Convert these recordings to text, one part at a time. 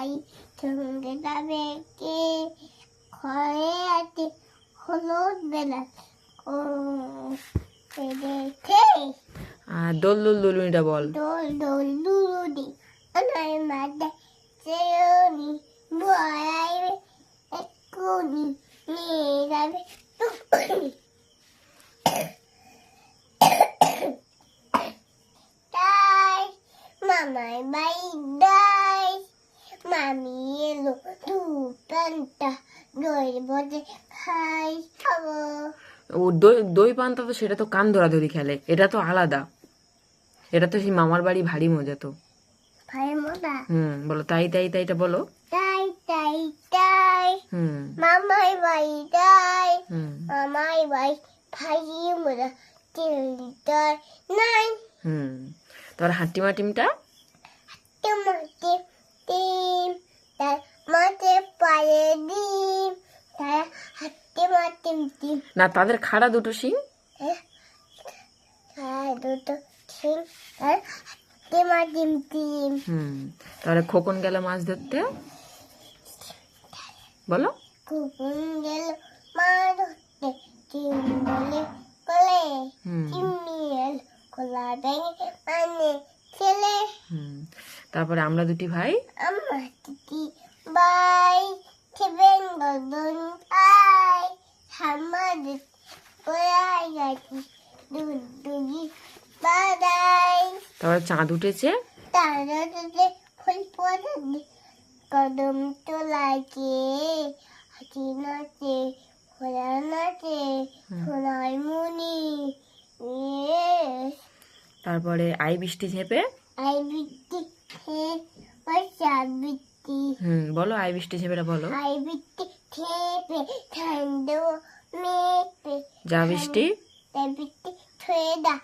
ভাই সঙ্গে যাবে কে ঘরে আছে হলুদ বেলা ও দেখে দোল দোল দুলুনিটা বল। দোল দোল দুলুনি আমার মাথা চেয়নি বয়াইবে এক্ষুনি নিয়ে যাবে তাই মামার বাড়ি দাই মামি এলো দু পান্তা দই বসে খাই খাবো। ও দই দই পান্তা তো সেটা তো কান ধরাধরি খেলে, এটা তো আলাদা, এটা তো সেই মামার বাড়ি ভারী মজা তো। ভাই মোদা বলো তাই তাই তাইটা বলো। তাই তাই তাই মামার বাড়ি দাই মামার বাড়ি ভারী মোদা তিনটার নাই তারপর হাট্টিমা টিমটা তোমাকে টিম তার মাঝে পায়ে ডিম তার হাতে মাটিম টিম না, তাদের খাড়া দুটো শিং। তার দুটো টিম তার হাতে মাটিম টিম তাহলে খোকন গেল মাছ ধরতে, বলো। কুকুর গেল মাছ ধরতে টিম বলে কলে চিমনি এল কলা ভেঙে মানে ছেলে। তারপরে আমরা দুটি ভাই আমার দিদি বাই খেবেন গদন খাই আমাদের পড়াই গেছি দুদি বাদাই। তারপরে চাঁদ উঠেছে, তারা ফুল পড়ে কদম তো লাগে হাতি নাচে খোলা নাচে সোনার মুনি তারপরে আই বৃষ্টি ঝেপে আই বৃত্তি পয়সা বৃত্তি বলো আই বৃষ্টি ঝেপেটা বলো। আই বৃত্তি খেপে ঠান্ডা মেপে যা বৃষ্টি তাই বৃত্তি ছুঁয়ে দা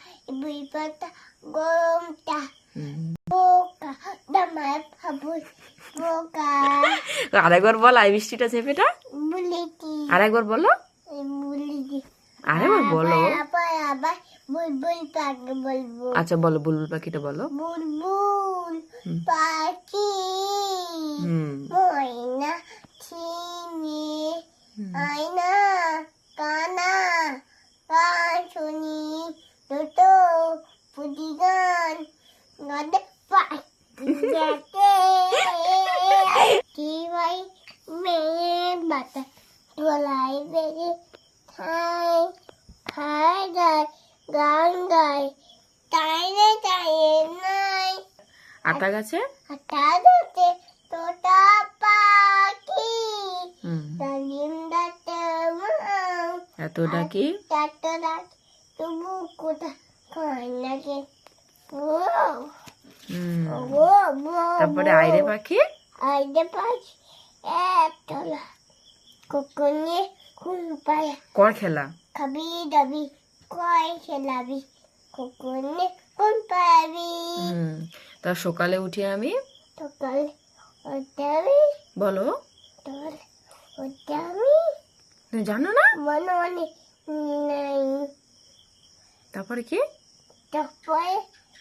বিপদটা গরমটা বোকা দামায় ভাবুস বোকা আরেকবার বল আই বৃষ্টিটা ঝেপেটা, বুলিটি আরেকবার বলো, বুলিটি আরেকবার বলো। আবার আবার বুলবুল পাখি বলবো। আচ্ছা বলো বুলবুল পাখিটা বলো। বুলবুল পাখি ময়না চিনি আয়না কানা গান শুনি দুটো পুটি গান গানে পাখি যাকে কি ভাই মেয়ে বাতা গলায় বেড়ে খায় খায় গায় গান গায় তাই নাই আতা গাছে তাদেরকে তোতা পাখি ডালিম ডাতে এত ডাকি ডাক্তার ডাক তবু কোথা খায় নাকি তারপরে আইরে পাখি আইডে পাখি একতলা কুকুরে খুন পায়া কর খেলা খাবি দাবি কয় খেলাবি কুকুরে কোন পাবি। তার সকালে উঠে আমি সকালে ওটাবি বলো, তোর ওটাবি তুমি জানো না। মনে মনে নাই তারপরে কি তারপরে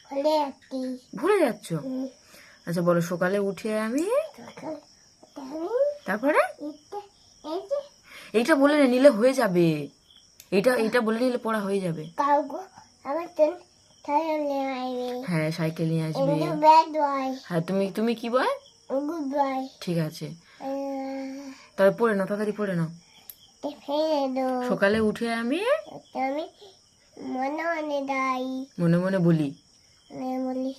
হলে একটি ভুলে যাচ্ছ। আচ্ছা বলো সকালে উঠে আমি সকালে ওটাবি তারপরে এটা এই যে এইটা বলে নিলে হয়ে যাবে, এইটা বলে নিলে পড়া হয়ে যাবে। কাউকে আমার তো তাহলে আইবে হ্যাঁ সাইকেল নিয়ে আসবে। ব্যাড বয় হ্যাঁ তুমি কি বয়, গুড বয় ঠিক আছে। তাহলে পড়ে নাও, তাড়াতাড়ি পড়ে নাও। ফেলে দো সকালে উঠে আমি আমি মনে মনে দাই মনে মনে বলি বলি